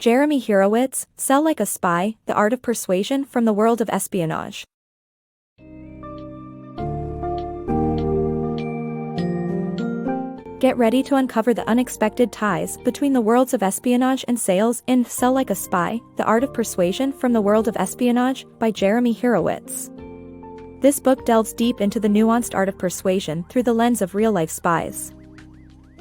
Jeremy Hurewitz, Sell Like a Spy, The Art of Persuasion from the World of Espionage. Get ready to uncover the unexpected ties between the worlds of espionage and sales in Sell Like a Spy, The Art of Persuasion from the World of Espionage by Jeremy Hurewitz. This book delves deep into the nuanced art of persuasion through the lens of real-life spies.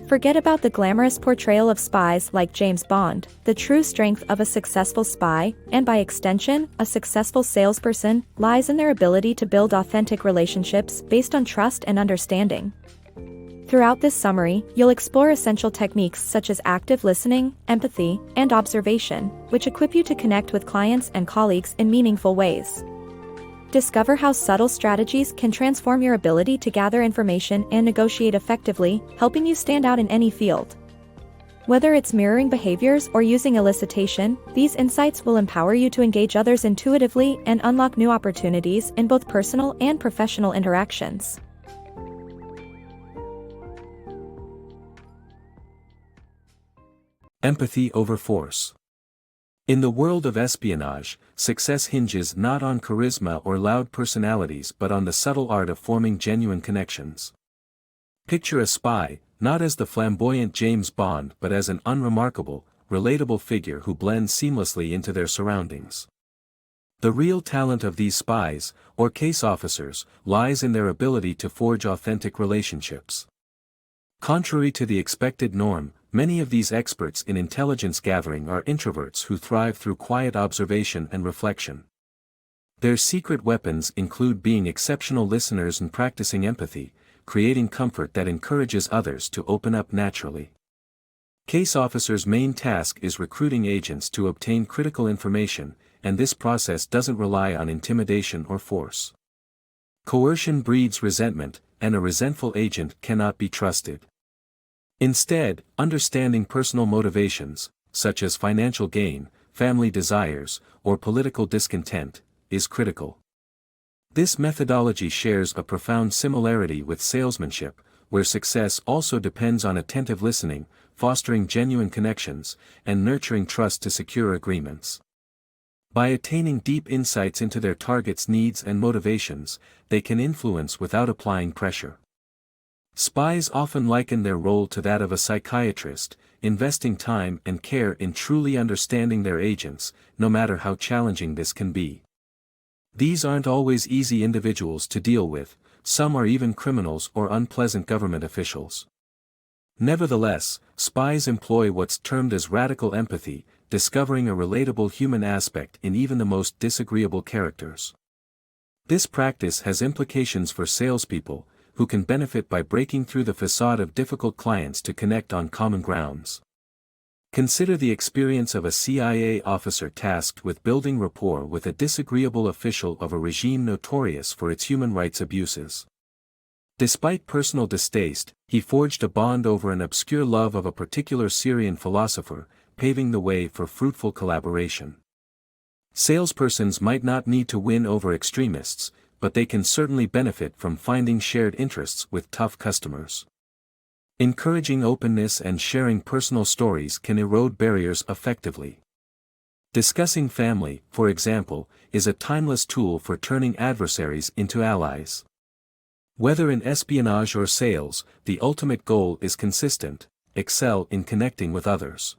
Forget about the glamorous portrayal of spies like James Bond. The true strength of a successful spy, and by extension, a successful salesperson, lies in their ability to build authentic relationships based on trust and understanding. Throughout this summary, you'll explore essential techniques such as active listening, empathy, and observation, which equip you to connect with clients and colleagues in meaningful ways. Discover how subtle strategies can transform your ability to gather information and negotiate effectively, helping you stand out in any field. Whether it's mirroring behaviors or using elicitation, these insights will empower you to engage others intuitively and unlock new opportunities in both personal and professional interactions. Empathy over force. In the world of espionage, success hinges not on charisma or loud personalities but on the subtle art of forming genuine connections. Picture a spy, not as the flamboyant James Bond but as an unremarkable, relatable figure who blends seamlessly into their surroundings. The real talent of these spies, or case officers, lies in their ability to forge authentic relationships. Contrary to the expected norm, many of these experts in intelligence gathering are introverts who thrive through quiet observation and reflection. Their secret weapons include being exceptional listeners and practicing empathy, creating comfort that encourages others to open up naturally. Case officers' main task is recruiting agents to obtain critical information, and this process doesn't rely on intimidation or force. Coercion breeds resentment, and a resentful agent cannot be trusted. Instead, understanding personal motivations, such as financial gain, family desires, or political discontent, is critical. This methodology shares a profound similarity with salesmanship, where success also depends on attentive listening, fostering genuine connections, and nurturing trust to secure agreements. By attaining deep insights into their target's needs and motivations, they can influence without applying pressure. Spies often liken their role to that of a psychiatrist, investing time and care in truly understanding their agents, no matter how challenging this can be. These aren't always easy individuals to deal with, some are even criminals or unpleasant government officials. Nevertheless, spies employ what's termed as radical empathy, discovering a relatable human aspect in even the most disagreeable characters. This practice has implications for salespeople, who can benefit by breaking through the facade of difficult clients to connect on common grounds. Consider the experience of a CIA officer tasked with building rapport with a disagreeable official of a regime notorious for its human rights abuses. Despite personal distaste, he forged a bond over an obscure love of a particular Syrian philosopher, paving the way for fruitful collaboration. Salespersons might not need to win over extremists, but they can certainly benefit from finding shared interests with tough customers. Encouraging openness and sharing personal stories can erode barriers effectively. Discussing family, for example, is a timeless tool for turning adversaries into allies. Whether in espionage or sales, the ultimate goal is consistent: excel in connecting with others.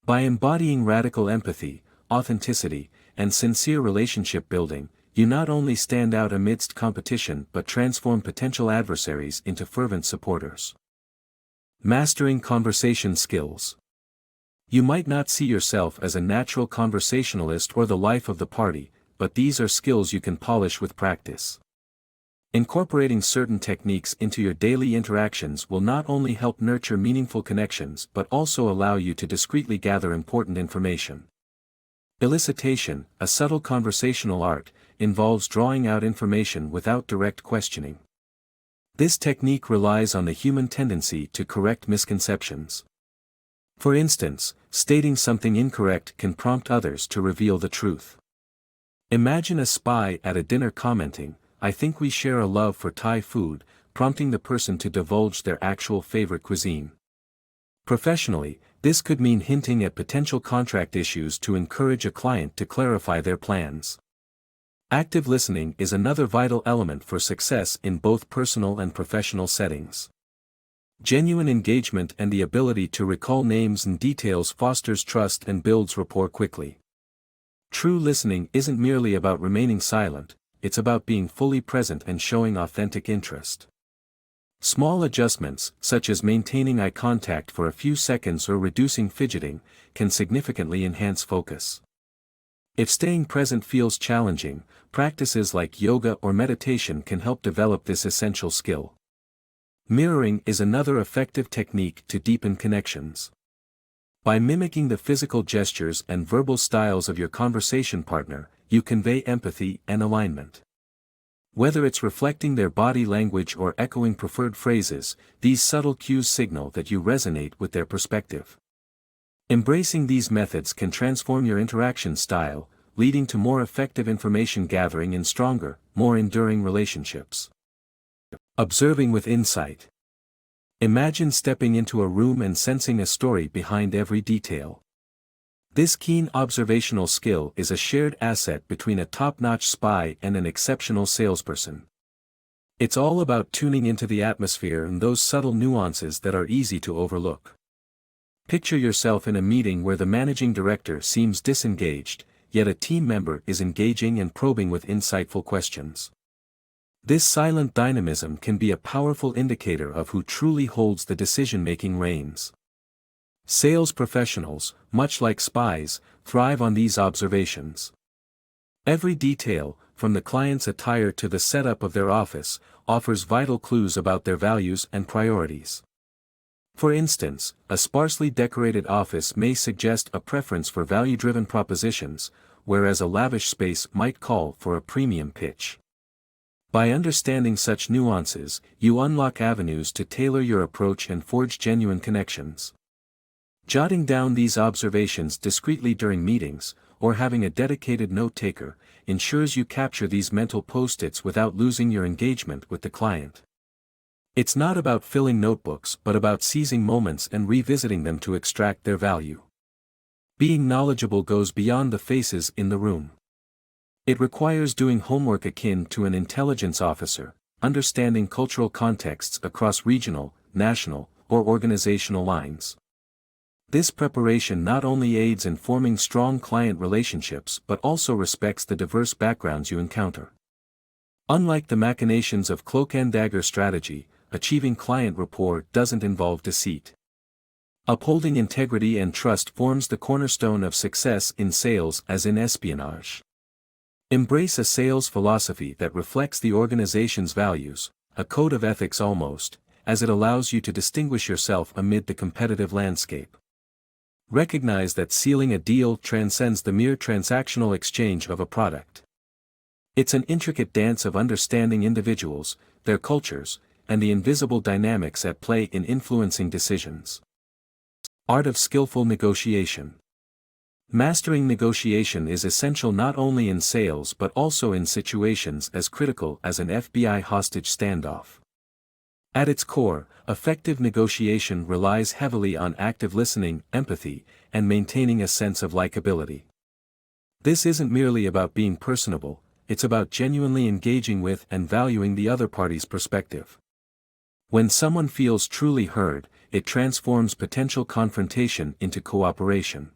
By embodying radical empathy, authenticity, and sincere relationship building, you not only stand out amidst competition but transform potential adversaries into fervent supporters. Mastering conversation skills. You might not see yourself as a natural conversationalist or the life of the party, but these are skills you can polish with practice. Incorporating certain techniques into your daily interactions will not only help nurture meaningful connections but also allow you to discreetly gather important information. Elicitation, a subtle conversational art, involves drawing out information without direct questioning. This technique relies on the human tendency to correct misconceptions. For instance, stating something incorrect can prompt others to reveal the truth. Imagine a spy at a dinner commenting, "I think we share a love for Thai food," prompting the person to divulge their actual favorite cuisine. Professionally, This could mean hinting at potential contract issues to encourage a client to clarify their plans. Active listening is another vital element for success in both personal and professional settings. Genuine engagement and the ability to recall names and details fosters trust and builds rapport quickly. True listening isn't merely about remaining silent, it's about being fully present and showing authentic interest. Small adjustments, such as maintaining eye contact for a few seconds or reducing fidgeting, can significantly enhance focus. If staying present feels challenging, practices like yoga or meditation can help develop this essential skill. Mirroring is another effective technique to deepen connections. By mimicking the physical gestures and verbal styles of your conversation partner, you convey empathy and alignment. Whether it's reflecting their body language or echoing preferred phrases, these subtle cues signal that you resonate with their perspective. Embracing these methods can transform your interaction style, leading to more effective information gathering and stronger, more enduring relationships. Observing with insight. Imagine stepping into a room and sensing a story behind every detail. This keen observational skill is a shared asset between a top-notch spy and an exceptional salesperson. It's all about tuning into the atmosphere and those subtle nuances that are easy to overlook. Picture yourself in a meeting where the managing director seems disengaged, yet a team member is engaging and probing with insightful questions. This silent dynamism can be a powerful indicator of who truly holds the decision-making reins. Sales professionals, much like spies, thrive on these observations. Every detail, from the client's attire to the setup of their office, offers vital clues about their values and priorities. For instance, a sparsely decorated office may suggest a preference for value-driven propositions, whereas a lavish space might call for a premium pitch. By understanding such nuances, you unlock avenues to tailor your approach and forge genuine connections. Jotting down these observations discreetly during meetings, or having a dedicated note-taker, ensures you capture these mental post-its without losing your engagement with the client. It's not about filling notebooks but about seizing moments and revisiting them to extract their value. Being knowledgeable goes beyond the faces in the room. It requires doing homework akin to an intelligence officer, understanding cultural contexts across regional, national, or organizational lines. This preparation not only aids in forming strong client relationships but also respects the diverse backgrounds you encounter. Unlike the machinations of cloak-and-dagger strategy, achieving client rapport doesn't involve deceit. Upholding integrity and trust forms the cornerstone of success in sales as in espionage. Embrace a sales philosophy that reflects the organization's values, a code of ethics almost, as it allows you to distinguish yourself amid the competitive landscape. Recognize that sealing a deal transcends the mere transactional exchange of a product. It's an intricate dance of understanding individuals, their cultures, and the invisible dynamics at play in influencing decisions. Art of skillful negotiation. Mastering negotiation is essential not only in sales but also in situations as critical as an FBI hostage standoff. At its core, effective negotiation relies heavily on active listening, empathy, and maintaining a sense of likability. This isn't merely about being personable, it's about genuinely engaging with and valuing the other party's perspective. When someone feels truly heard, it transforms potential confrontation into cooperation.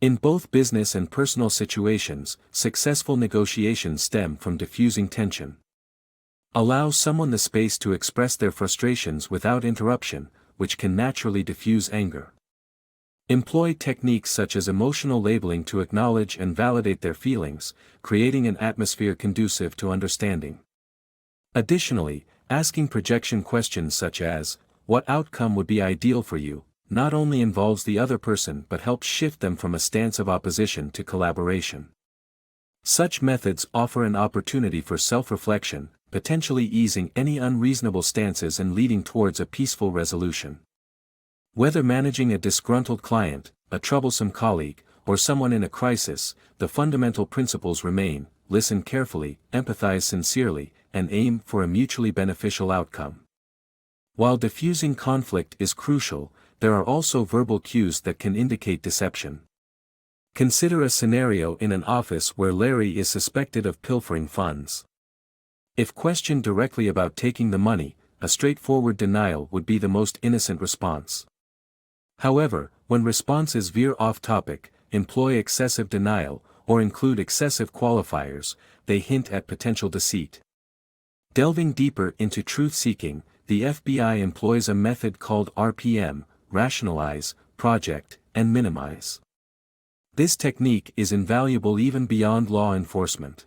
In both business and personal situations, successful negotiations stem from diffusing tension. Allow someone the space to express their frustrations without interruption, which can naturally diffuse anger. Employ techniques such as emotional labeling to acknowledge and validate their feelings, creating an atmosphere conducive to understanding. Additionally, asking projection questions such as, "What outcome would be ideal for you?" not only involves the other person but helps shift them from a stance of opposition to collaboration. Such methods offer an opportunity for self-reflection, potentially easing any unreasonable stances and leading towards a peaceful resolution. Whether managing a disgruntled client, a troublesome colleague, or someone in a crisis, the fundamental principles remain: listen carefully, empathize sincerely, and aim for a mutually beneficial outcome. While diffusing conflict is crucial, there are also verbal cues that can indicate deception. Consider a scenario in an office where Larry is suspected of pilfering funds. If questioned directly about taking the money, a straightforward denial would be the most innocent response. However, when responses veer off topic, employ excessive denial, or include excessive qualifiers, they hint at potential deceit. Delving deeper into truth-seeking, the FBI employs a method called RPM, rationalize, project, and minimize. This technique is invaluable even beyond law enforcement.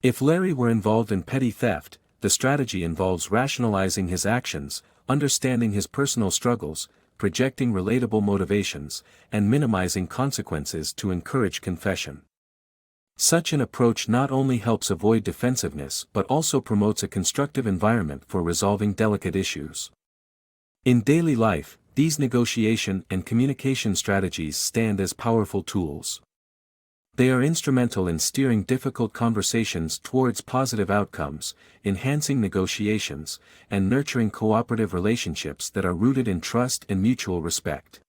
If Larry were involved in petty theft, the strategy involves rationalizing his actions, understanding his personal struggles, projecting relatable motivations, and minimizing consequences to encourage confession. Such an approach not only helps avoid defensiveness but also promotes a constructive environment for resolving delicate issues. In daily life, these negotiation and communication strategies stand as powerful tools. They are instrumental in steering difficult conversations towards positive outcomes, enhancing negotiations, and nurturing cooperative relationships that are rooted in trust and mutual respect.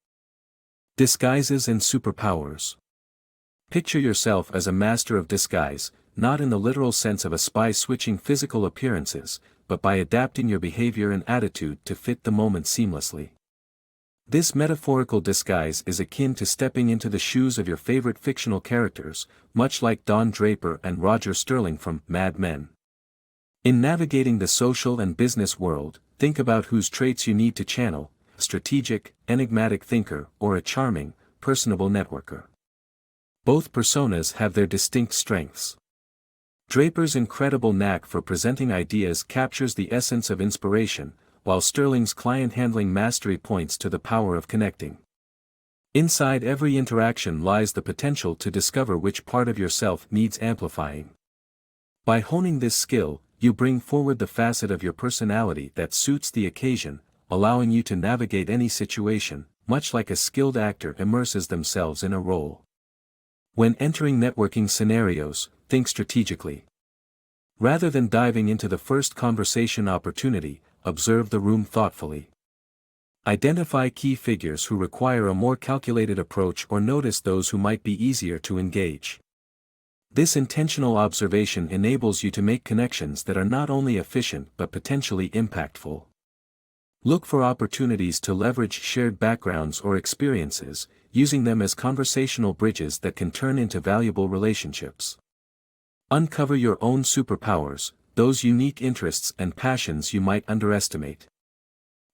Disguises and superpowers. Picture yourself as a master of disguise, not in the literal sense of a spy switching physical appearances, but by adapting your behavior and attitude to fit the moment seamlessly. This metaphorical disguise is akin to stepping into the shoes of your favorite fictional characters, much like Don Draper and Roger Sterling from Mad Men. In navigating the social and business world, think about whose traits you need to channel: a strategic, enigmatic thinker, or a charming, personable networker. Both personas have their distinct strengths. Draper's incredible knack for presenting ideas captures the essence of inspiration, while Sterling's client-handling mastery points to the power of connecting. Inside every interaction lies the potential to discover which part of yourself needs amplifying. By honing this skill, you bring forward the facet of your personality that suits the occasion, allowing you to navigate any situation, much like a skilled actor immerses themselves in a role. When entering networking scenarios, think strategically. Rather than diving into the first conversation opportunity, observe the room thoughtfully. Identify key figures who require a more calculated approach or notice those who might be easier to engage. This intentional observation enables you to make connections that are not only efficient but potentially impactful. Look for opportunities to leverage shared backgrounds or experiences, using them as conversational bridges that can turn into valuable relationships. Uncover your own superpowers, those unique interests and passions you might underestimate.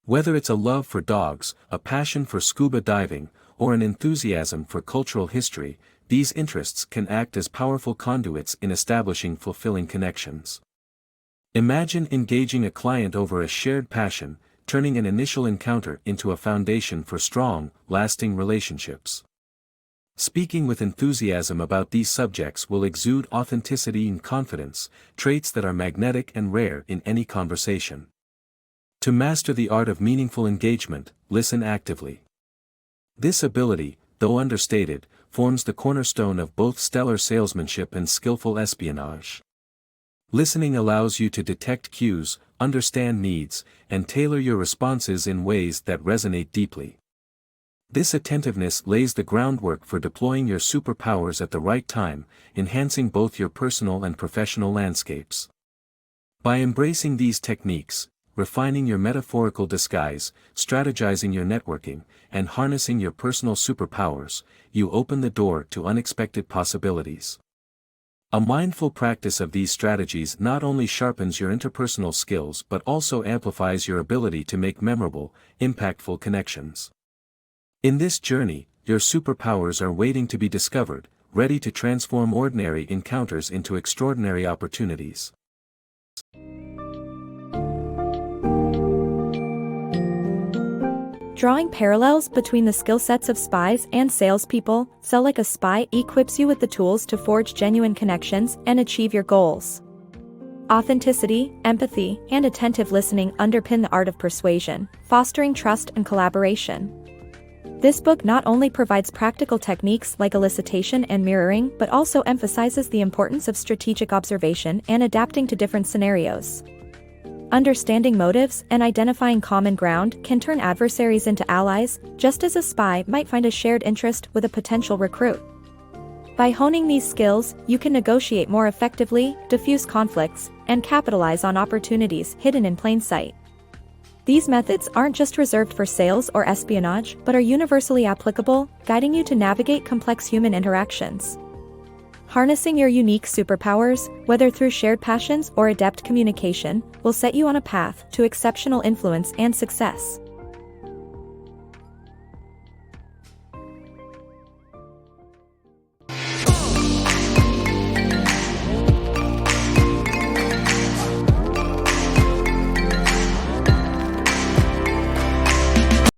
Whether it's a love for dogs, a passion for scuba diving, or an enthusiasm for cultural history, these interests can act as powerful conduits in establishing fulfilling connections. Imagine engaging a client over a shared passion, turning an initial encounter into a foundation for strong, lasting relationships. Speaking with enthusiasm about these subjects will exude authenticity and confidence, traits that are magnetic and rare in any conversation. To master the art of meaningful engagement, listen actively. This ability, though understated, forms the cornerstone of both stellar salesmanship and skillful espionage. Listening allows you to detect cues, understand needs, and tailor your responses in ways that resonate deeply. This attentiveness lays the groundwork for deploying your superpowers at the right time, enhancing both your personal and professional landscapes. By embracing these techniques, refining your metaphorical disguise, strategizing your networking, and harnessing your personal superpowers, you open the door to unexpected possibilities. A mindful practice of these strategies not only sharpens your interpersonal skills but also amplifies your ability to make memorable, impactful connections. In this journey, your superpowers are waiting to be discovered, ready to transform ordinary encounters into extraordinary opportunities. Drawing parallels between the skill sets of spies and salespeople, SellLikeASpy equips you with the tools to forge genuine connections and achieve your goals. Authenticity, empathy, and attentive listening underpin the art of persuasion, fostering trust and collaboration. This book not only provides practical techniques like elicitation and mirroring but also emphasizes the importance of strategic observation and adapting to different scenarios. Understanding motives and identifying common ground can turn adversaries into allies, just as a spy might find a shared interest with a potential recruit. By honing these skills, you can negotiate more effectively, diffuse conflicts, and capitalize on opportunities hidden in plain sight. These methods aren't just reserved for sales or espionage, but are universally applicable, guiding you to navigate complex human interactions. Harnessing your unique superpowers, whether through shared passions or adept communication, will set you on a path to exceptional influence and success.